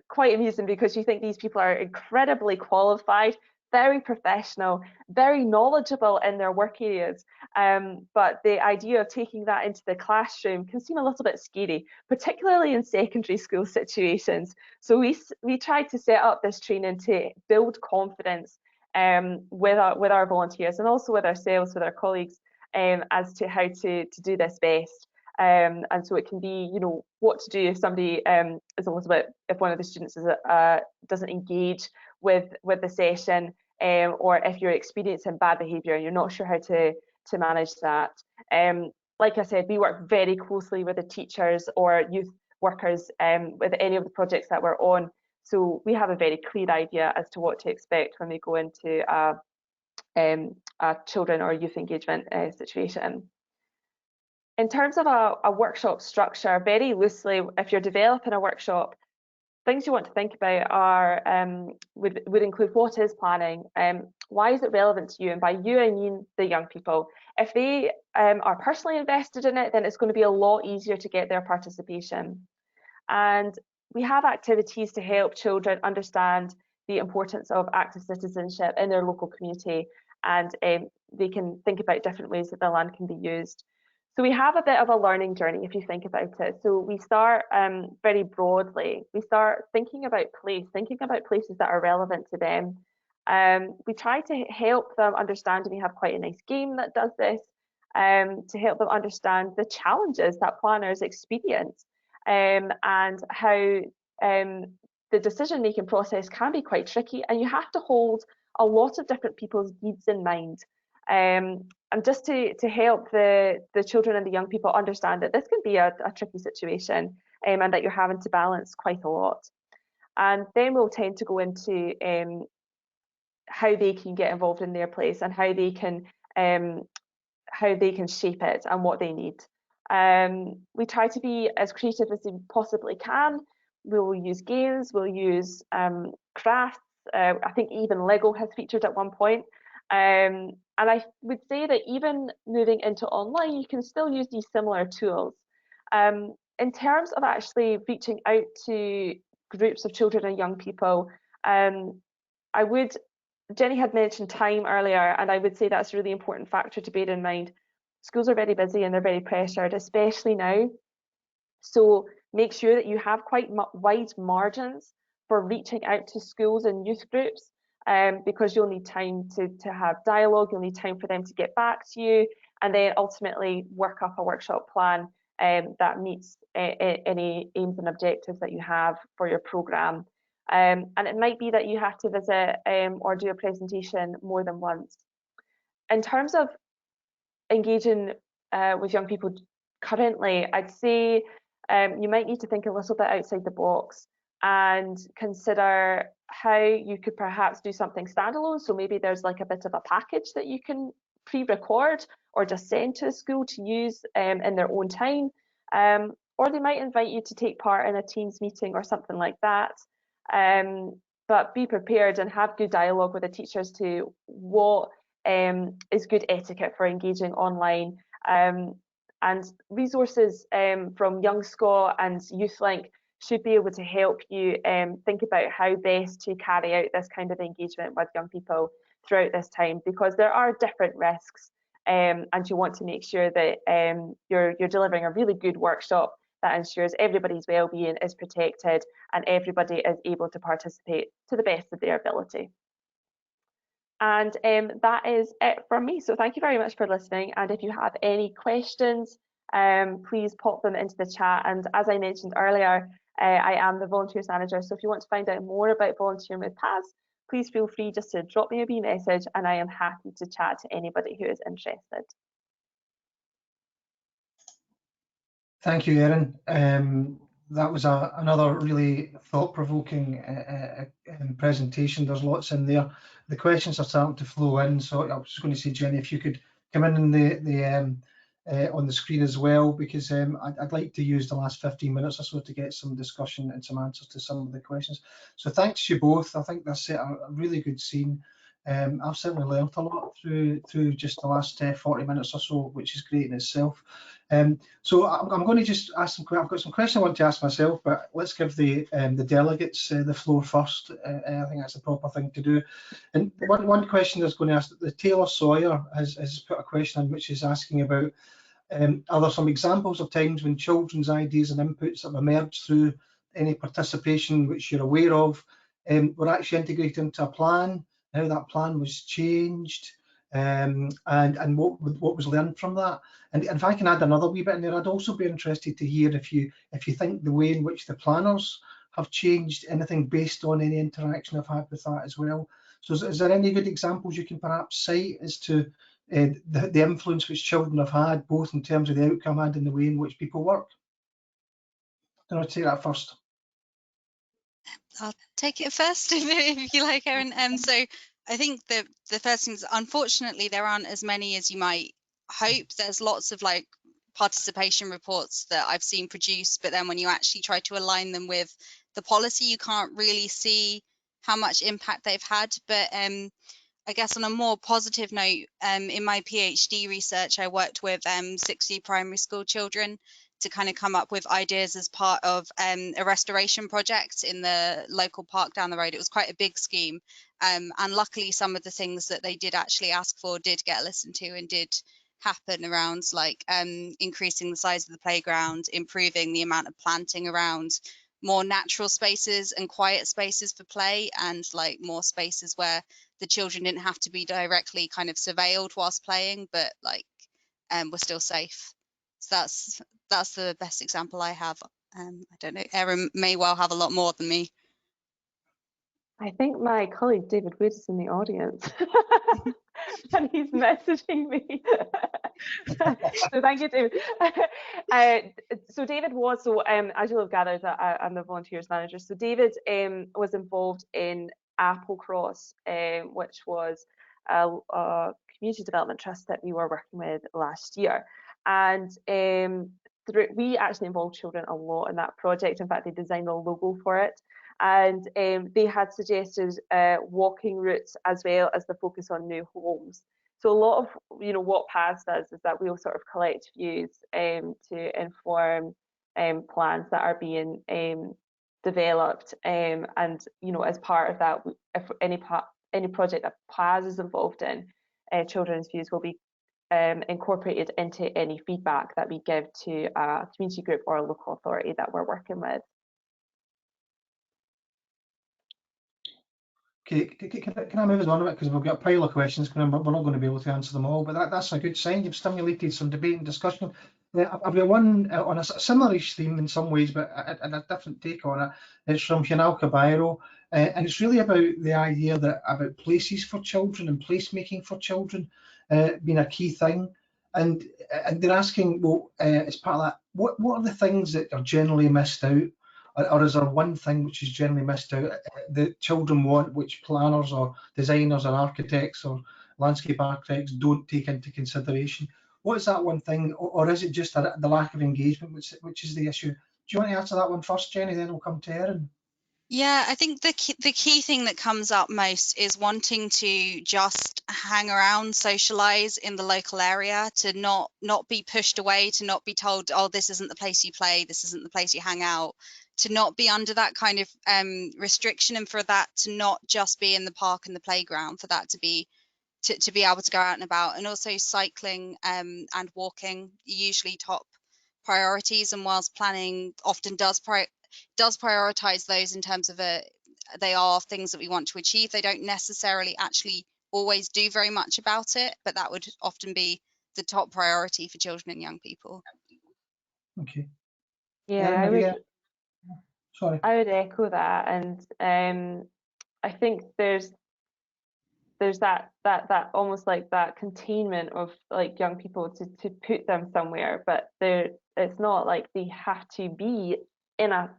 quite amusing because you think these people are incredibly qualified, very professional, very knowledgeable in their work areas. But the idea of taking that into the classroom can seem a little bit scary, particularly in secondary school situations. So we tried to set up this training to build confidence with our volunteers, and also with ourselves, with our colleagues, as to how to do this best. And so it can be, you know, what to do if somebody is a little bit, if one of the students is doesn't engage with the session, or if you're experiencing bad behaviour and you're not sure how to manage that. Like I said, we work very closely with the teachers or youth workers with any of the projects that we're on, so we have a very clear idea as to what to expect when we go into a children or youth engagement situation. In terms of a workshop structure, very loosely, if you're developing a workshop, things you want to think about are would include what is planning, why is it relevant to you, and by you I mean the young people. If they are personally invested in it, then it's going to be a lot easier to get their participation. And we have activities to help children understand the importance of active citizenship in their local community, and they can think about different ways that the land can be used. So we have a bit of a learning journey if you think about it. So we start very broadly. We start thinking about places that are relevant to them. We try to help them understand, and we have quite a nice game that does this, to help them understand the challenges that planners experience, and how the decision-making process can be quite tricky, and you have to hold a lot of different people's needs in mind. And just to help the children and the young people understand that this can be a tricky situation, and that you're having to balance quite a lot. And then we'll tend to go into how they can get involved in their place, and how they can shape it and what they need. We try to be as creative as we possibly can. We'll use games, we'll use crafts. I think even Lego has featured at one point. And I would say that even moving into online, you can still use these similar tools. In terms of actually reaching out to groups of children and young people, Jenny had mentioned time earlier, and I would say that's a really important factor to bear in mind. Schools are very busy and they're very pressured, especially now. So make sure that you have quite wide margins for reaching out to schools and youth groups, because you'll need time to have dialogue, you'll need time for them to get back to you, and then ultimately work up a workshop plan that meets any aims and objectives that you have for your programme. And it might be that you have to visit or do a presentation more than once. In terms of engaging with young people currently, I'd say you might need to think a little bit outside the box and consider how you could perhaps do something standalone. So maybe there's like a bit of a package that you can pre-record or just send to a school to use in their own time. Or they might invite you to take part in a Teams meeting or something like that. But be prepared and have good dialogue with the teachers to what is good etiquette for engaging online. And resources from Young Scot and YouthLink should be able to help you think about how best to carry out this kind of engagement with young people throughout this time, because there are different risks, and you want to make sure that you're delivering a really good workshop that ensures everybody's well-being is protected and everybody is able to participate to the best of their ability. And that is it from me. So thank you very much for listening. And if you have any questions, please pop them into the chat. And as I mentioned earlier, I am the Volunteers Manager. So if you want to find out more about volunteering with PAS, please feel free just to drop me a wee message, and I am happy to chat to anybody who is interested. Thank you, Erin. That was another really thought-provoking presentation. There's lots in there. The questions are starting to flow in, so I was just going to say, Jenny, if you could come in the on the screen as well, because I'd like to use the last 15 minutes or so to get some discussion and some answers to some of the questions. So thanks to you both. I think that's set a really good scene. I've certainly learned a lot through just the last 40 minutes or so, which is great in itself. So I'm going to just ask some. I've got some questions I want to ask myself, but let's give the delegates the floor first. I think that's the proper thing to do. And one question I was going to ask, the Taylor Sawyer has put a question on which is asking about are there some examples of times when children's ideas and inputs have emerged through any participation which you're aware of were actually integrated into a plan, how that plan was changed, and what was learned from that. And if I can add another wee bit in there, I'd also be interested to hear if you think the way in which the planners have changed, anything based on any interaction I've had with that as well. So is there any good examples you can perhaps cite as to the influence which children have had, both in terms of the outcome and in the way in which people work? I'll take that first. I'll take it first if you like, Erin. So I think the first thing is, unfortunately, there aren't as many as you might hope. There's lots of like participation reports that I've seen produced, but then when you actually try to align them with the policy, you can't really see how much impact they've had. But I guess on a more positive note, in my PhD research, I worked with 60 primary school children to kind of come up with ideas as part of a restoration project in the local park down the road. It was quite a big scheme, and luckily some of the things that they did actually ask for did get listened to and did happen around, like increasing the size of the playground, improving the amount of planting around, more natural spaces and quiet spaces for play, and like more spaces where the children didn't have to be directly kind of surveilled whilst playing, but like were still safe. So that's the best example I have. I don't know, Erin may well have a lot more than me. I think my colleague David Wood is in the audience and he's messaging me. So thank you, David. So David was, as you'll have gathered, I'm the volunteers manager. So David was involved in Applecross, which was a community development trust that we were working with last year. And we actually involved children a lot in that project. In fact, they designed the logo for it. And they had suggested walking routes as well as the focus on new homes. So a lot of what PAS does is that we'll sort of collect views to inform plans that are being developed, and as part of that, if any project that PAS is involved in, children's views will be incorporated into any feedback that we give to a community group or a local authority that we're working with. Okay, can I move on a bit, because we've got a pile of questions, we're not going to be able to answer them all, but that's a good sign. You've stimulated some debate and discussion. I've got one on a similar-ish theme in some ways, but a different take on it. It's from Hinalka Bairo, and it's really about the idea that about places for children and placemaking for children being a key thing. And they're asking, well, as part of that, what are the things that are generally missed out? Or is there one thing which is generally missed out that children want, which planners or designers or architects or landscape architects don't take into consideration? What is that one thing, or is it just the lack of engagement which is the issue? Do you want to answer that one first, Jenny, then we'll come to Erin? Yeah, I think the key thing that comes up most is wanting to just hang around, socialize in the local area, to not be pushed away, to not be told, oh, this isn't the place you play, this isn't the place you hang out, to not be under that kind of restriction, and for that to not just be in the park and the playground, for that to be able to go out and about. And also cycling and walking, usually top priorities, and whilst planning often does prioritize those in terms of they are things that we want to achieve, they don't necessarily actually always do very much about it, but that would often be the top priority for children and young people. Okay. Yeah, Sorry. I would echo that, and I think there's that almost like that containment of like young people to put them somewhere, but it's not like they have to be in a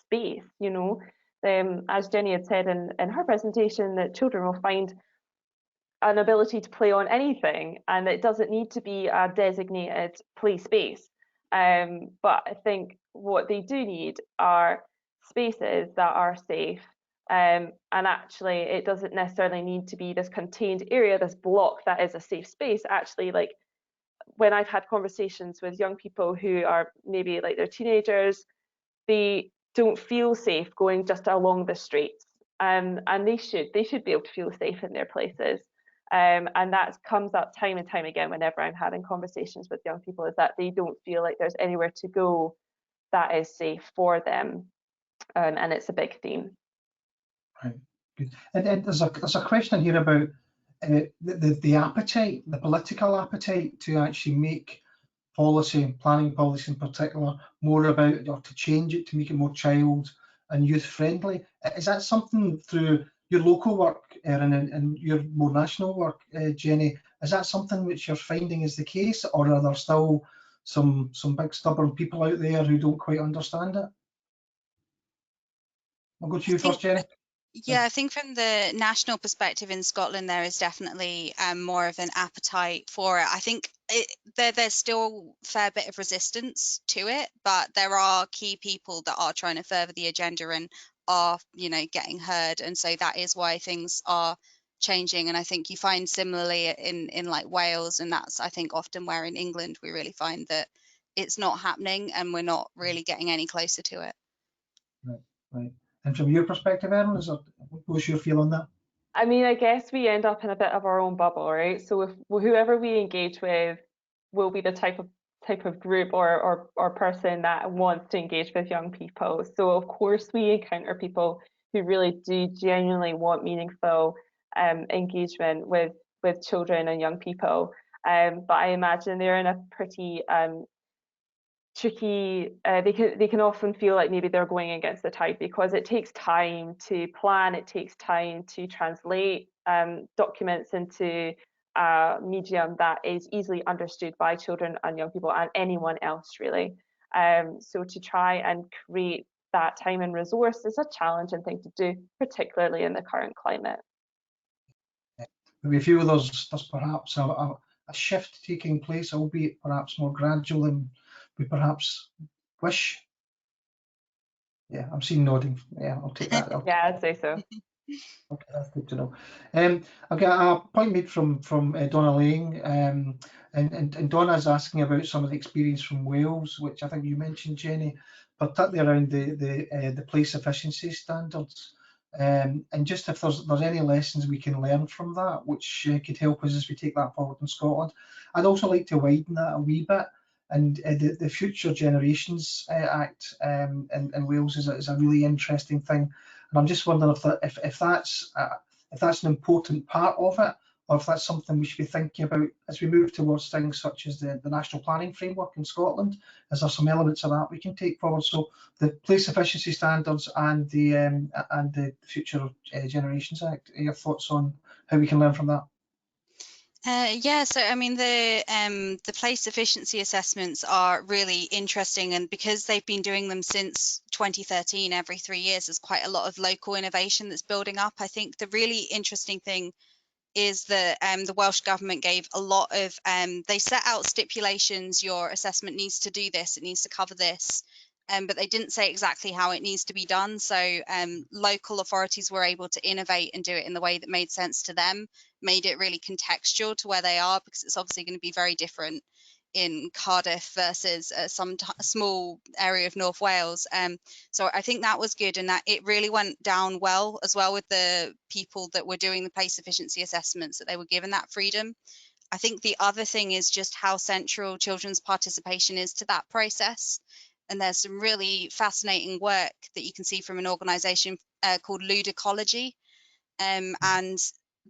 space, as Jenny had said in her presentation, that children will find an ability to play on anything, and it doesn't need to be a designated play space. But I think what they do need are spaces that are safe, and actually it doesn't necessarily need to be this contained area, this block that is a safe space. Actually, like when I've had conversations with young people who are maybe like they're teenagers, they don't feel safe going just along the streets, and they should be able to feel safe in their places. And that comes up time and time again whenever I'm having conversations with young people, is that they don't feel like there's anywhere to go that is safe for them, and it's a big theme. Right. Good. And there's a question here about the appetite, the political appetite to actually make policy, planning policy in particular, more about, or to change it to make it more child and youth friendly. Is that something through your local work, Erin, and your more national work, Jenny? Is that something which you're finding is the case, or are there still some big stubborn people out there who don't quite understand it? I'll go to you first, Jenny. Yeah, I think from the national perspective in Scotland, there is definitely more of an appetite for it. I think there's still a fair bit of resistance to it, but there are key people that are trying to further the agenda and are, getting heard. And so that is why things are changing. And I think you find similarly in like Wales, and that's, I think, often where in England we really find that it's not happening and we're not really getting any closer to it. Right. And from your perspective, Erin, what's your feel on that? I mean, I guess we end up in a bit of our own bubble, right? So if whoever we engage with will be the type of group or person that wants to engage with young people. So of course we encounter people who really do genuinely want meaningful engagement with children and young people. But I imagine they're in a pretty tricky, they can often feel like maybe they're going against the tide, because it takes time to plan, it takes time to translate documents into a medium that is easily understood by children and young people and anyone else really. So to try and create that time and resource is a challenging thing to do, particularly in the current climate. We feel there's perhaps a shift taking place, albeit perhaps more gradual than we perhaps wish. Yeah, I'm seeing nodding. Yeah, I'll take that. Yeah, I'd say so. Okay, that's good to know. I've got a point made from Donna Lang, and Donna's asking about some of the experience from Wales, which I think you mentioned, Jenny, particularly around the place efficiency standards, and just if there's any lessons we can learn from that, which could help us as we take that forward in Scotland. I'd also like to widen that a wee bit. And the Future Generations Act in Wales is a really interesting thing, and I'm just wondering if that's an important part of it, or if that's something we should be thinking about as we move towards things such as the National Planning Framework in Scotland. Is there some elements of that we can take forward? So the Place Efficiency Standards and the Future Generations Act. Your thoughts on how we can learn from that? Yeah, so I mean the place efficiency assessments are really interesting, and because they've been doing them since 2013 every 3 years, there's quite a lot of local innovation that's building up. I think the really interesting thing is that the Welsh Government gave a lot of, they set out stipulations, your assessment needs to do this, it needs to cover this, but they didn't say exactly how it needs to be done. So local authorities were able to innovate and do it in the way that made sense to them, made it really contextual to where they are, because it's obviously going to be very different in Cardiff versus some small area of North Wales. So I think that was good, and that it really went down well as well with the people that were doing the place efficiency assessments, that they were given that freedom. I think the other thing is just how central children's participation is to that process. And there's some really fascinating work that you can see from an organisation called Ludicology. And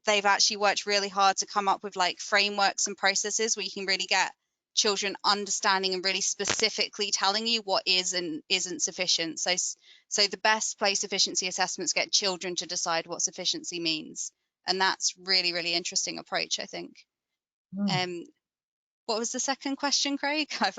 they've actually worked really hard to come up with like frameworks and processes where you can really get children understanding and really specifically telling you what is and isn't sufficient. So the best place efficiency assessments get children to decide what sufficiency means. And that's really, really interesting approach, I think. What was the second question, Craig? I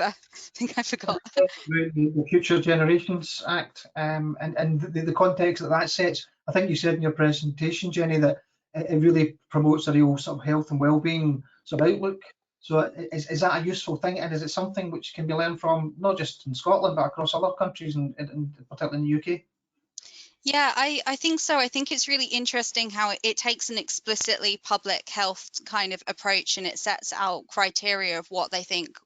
think I forgot. The Future Generations Act and the context that sets. I think you said in your presentation, Jenny, that it really promotes a real sort of health and well-being sort of outlook. So is that a useful thing, and is it something which can be learned from not just in Scotland but across other countries, and particularly in the UK? Yeah, I think so. I think it's really interesting how it takes an explicitly public health kind of approach, and it sets out criteria of what they think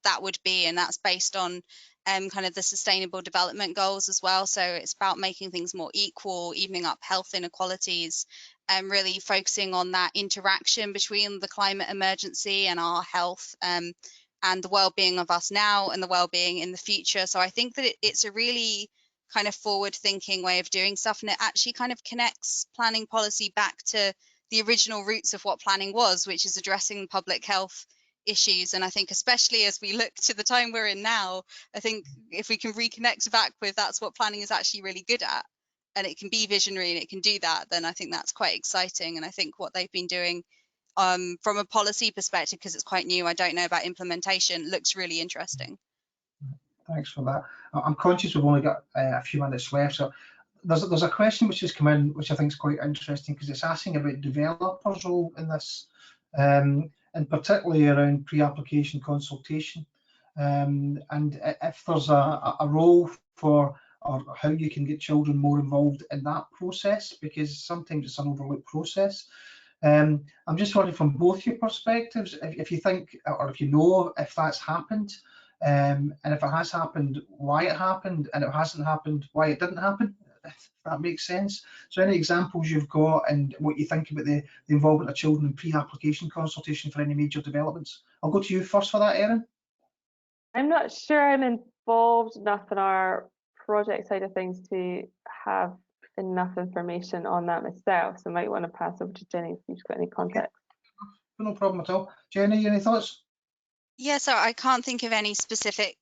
that would be, and that's based on kind of the sustainable development goals as well. So it's about making things more equal, evening up health inequalities, and really focusing on that interaction between the climate emergency and our health, and the well-being of us now and the well-being in the future. So I think that it's a really kind of forward-thinking way of doing stuff, and it actually kind of connects planning policy back to the original roots of what planning was, which is addressing public health issues. And I think especially as we look to the time we're in now, I think if we can reconnect back with that's what planning is actually really good at, and it can be visionary and it can do that, then I think that's quite exciting. And I think what they've been doing from a policy perspective, because it's quite new, I don't know about implementation, looks really interesting. Thanks for that. I'm conscious we've only got a few minutes left, so there's a question which has come in which I think is quite interesting, because it's asking about developers' role in this, and particularly around pre-application consultation, and if there's a role for, or how you can get children more involved in that process, because sometimes it's an overlooked process. I'm just wondering from both your perspectives, if you think, or if you know if that's happened, and if it has happened, why it happened, and if it hasn't happened, why it didn't happen, if that makes sense. So any examples you've got and what you think about the involvement of children in pre-application consultation for any major developments. I'll go to you first for that, Erin. I'm not sure I'm involved enough in our project side of things to have enough information on that myself, so I might want to pass over to Jenny if she's got any context. No problem at all. Jenny, any thoughts? Yeah, so I can't think of any specific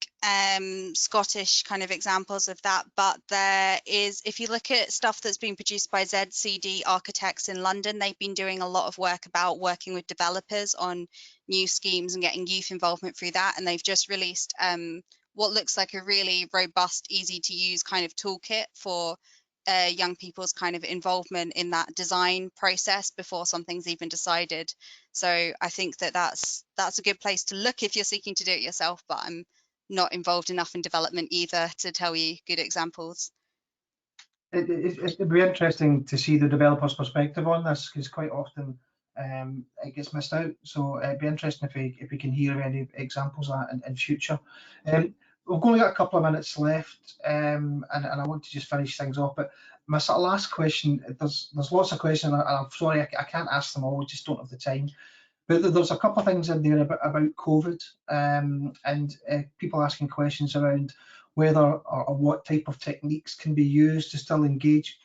Scottish kind of examples of that, but there is, if you look at stuff that's been produced by ZCD Architects in London, they've been doing a lot of work about working with developers on new schemes and getting youth involvement through that, and they've just released what looks like a really robust, easy to use kind of toolkit for young people's kind of involvement in that design process before something's even decided. So I think that that's a good place to look if you're seeking to do it yourself, but I'm not involved enough in development either to tell you good examples. It'd be interesting to see the developer's perspective on this, because quite often it gets missed out. So it'd be interesting if we can hear any examples of that in future. We've only got a couple of minutes left, and I want to just finish things off. But my sort of last question, there's lots of questions, and I'm sorry I can't ask them all. We just don't have the time. But there's a couple of things in there about COVID, and people asking questions around whether or what type of techniques can be used to still engage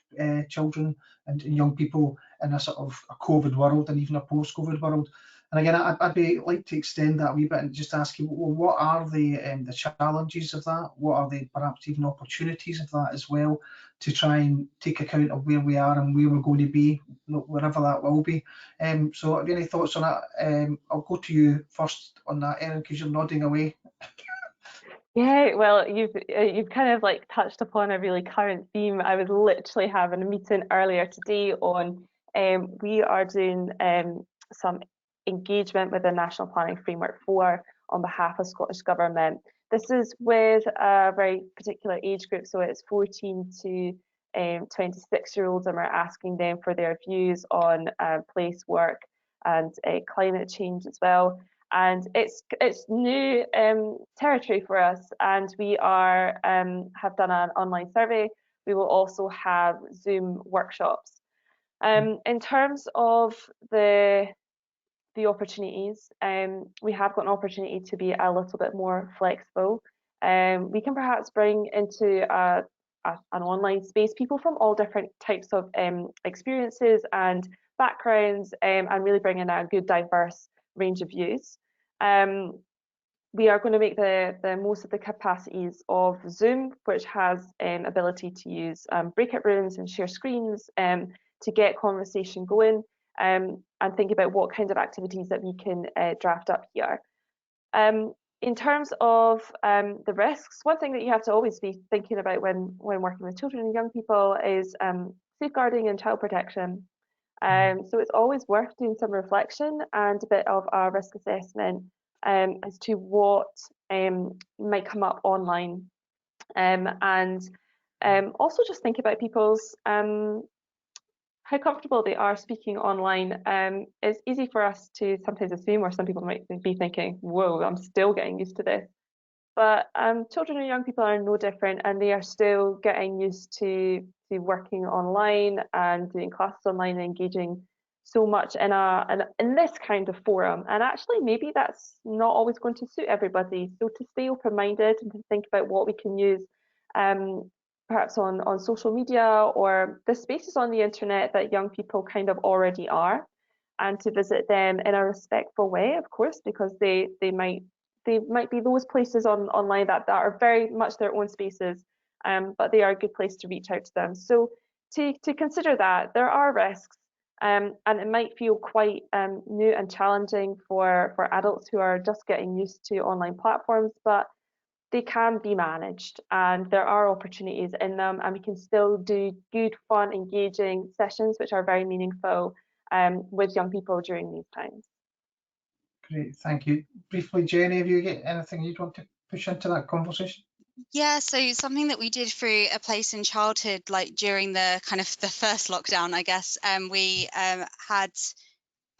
children and young people in a sort of a COVID world and even a post-COVID world. And again, I'd like to extend that a wee bit and just ask you, well, what are the challenges of that? What are the perhaps even opportunities of that as well, to try and take account of where we are and where we're going to be, wherever that will be. So have you any thoughts on that? I'll go to you first on that, Erin, because you're nodding away. Yeah, well, you've kind of like touched upon a really current theme. I was literally having a meeting earlier today on we are doing some engagement with the National Planning Framework 4 on behalf of Scottish Government. This is with a very particular age group, so it's 14 to 26-year-olds, and we're asking them for their views on place, work, and climate change as well. And it's new territory for us, and we are have done an online survey. We will also have Zoom workshops. In terms of the opportunities, we have got an opportunity to be a little bit more flexible. We can perhaps bring into an online space people from all different types of experiences and backgrounds, and really bring in a good diverse range of views. We are going to make the most of the capacities of Zoom, which has ability to use breakout rooms and share screens to get conversation going, and think about what kind of activities that we can draft up here. In terms of the risks, one thing that you have to always be thinking about when working with children and young people is safeguarding and child protection. So it's always worth doing some reflection and a bit of a risk assessment as to what might come up online. And Also just think about people's how comfortable they are speaking online. It's easy for us to sometimes assume, or some people might be thinking, whoa, I'm still getting used to this. But children and young people are no different, and they are still getting used to working online and doing classes online and engaging so much in this kind of forum. And actually, maybe that's not always going to suit everybody. So to stay open-minded and to think about what we can use, perhaps on social media or the spaces on the internet that young people kind of already are, and to visit them in a respectful way, of course, because they might be those places online that are very much their own spaces, but they are a good place to reach out to them. So to consider that there are risks, and it might feel quite new and challenging for adults who are just getting used to online platforms, but they can be managed, and there are opportunities in them, and we can still do good, fun, engaging sessions which are very meaningful with young people during these times. Great, thank you. Briefly, Jenny, have you got anything you'd want to push into that conversation? Yeah, so something that we did through A Place in Childhood, like during the kind of the first lockdown, I guess,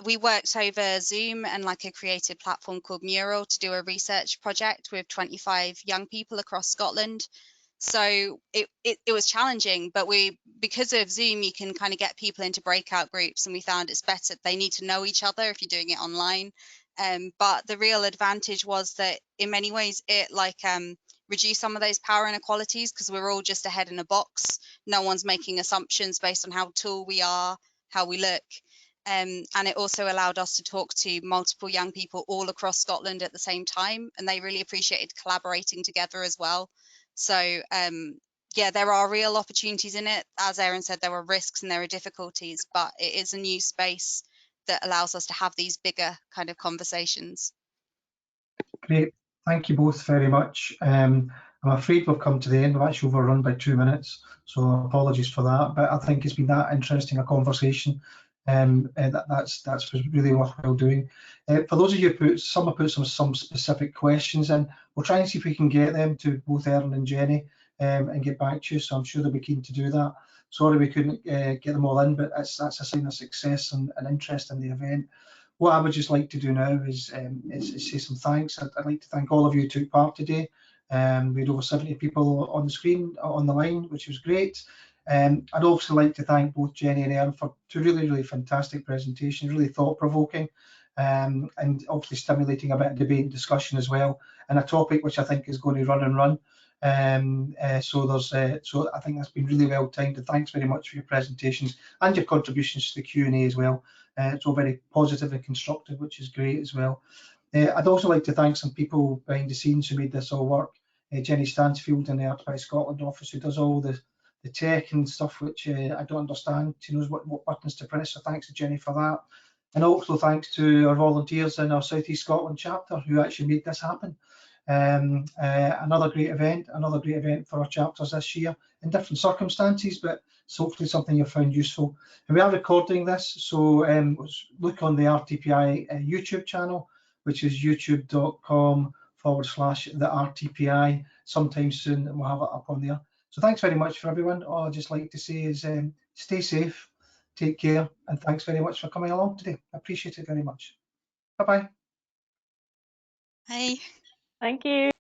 we worked over Zoom and like a creative platform called Mural to do a research project with 25 young people across Scotland. So it was challenging, but because of Zoom, you can kind of get people into breakout groups, and we found it's better. They need to know each other if you're doing it online. But the real advantage was that in many ways it reduced some of those power inequalities, because we're all just a head in a box. No one's making assumptions based on how tall we are, how we look. And it also allowed us to talk to multiple young people all across Scotland at the same time, and they really appreciated collaborating together as well. So yeah, there are real opportunities in it. As Erin said, there are risks and there are difficulties, but it is a new space that allows us to have these bigger kind of conversations. Great, thank you both very much. I'm afraid we've come to the end. We've actually overrun by 2 minutes, so apologies for that. But I think it's been that interesting a conversation. That's really worthwhile doing. For those of you who have put some specific questions in, we'll try and see if we can get them to both Erin and Jenny and get back to you. So I'm sure they'll be keen to do that. Sorry we couldn't get them all in, but that's a sign of success and interest in the event. What I would just like to do now is say some thanks. I'd like to thank all of you who took part today. We had over 70 people on the screen, on the line, which was great. I'd also like to thank both Jenny and Erin for two really fantastic presentations, really thought-provoking, and obviously stimulating a bit of debate and discussion as well, and a topic which I think is going to run and run. So I think that's been really well timed, and thanks very much for your presentations and your contributions to the Q&A as well. It's all very positive and constructive, which is great as well. I'd also like to thank some people behind the scenes who made this all work. Jenny Stansfield in the RTPI Scotland office, who does all the tech and stuff which I don't understand. She knows what buttons to press, so thanks to Jenny for that. And also thanks to our volunteers in our South East Scotland chapter who actually made this happen. Another great event for our chapters this year in different circumstances, but it's hopefully something you've found useful. And we are recording this, so look on the RTPI YouTube channel, which is youtube.com/the RTPI. Sometime soon, and we'll have it up on there. So thanks very much for everyone. All I'd just like to say is stay safe, take care, and thanks very much for coming along today. I appreciate it very much. Bye-bye. Hey. Thank you.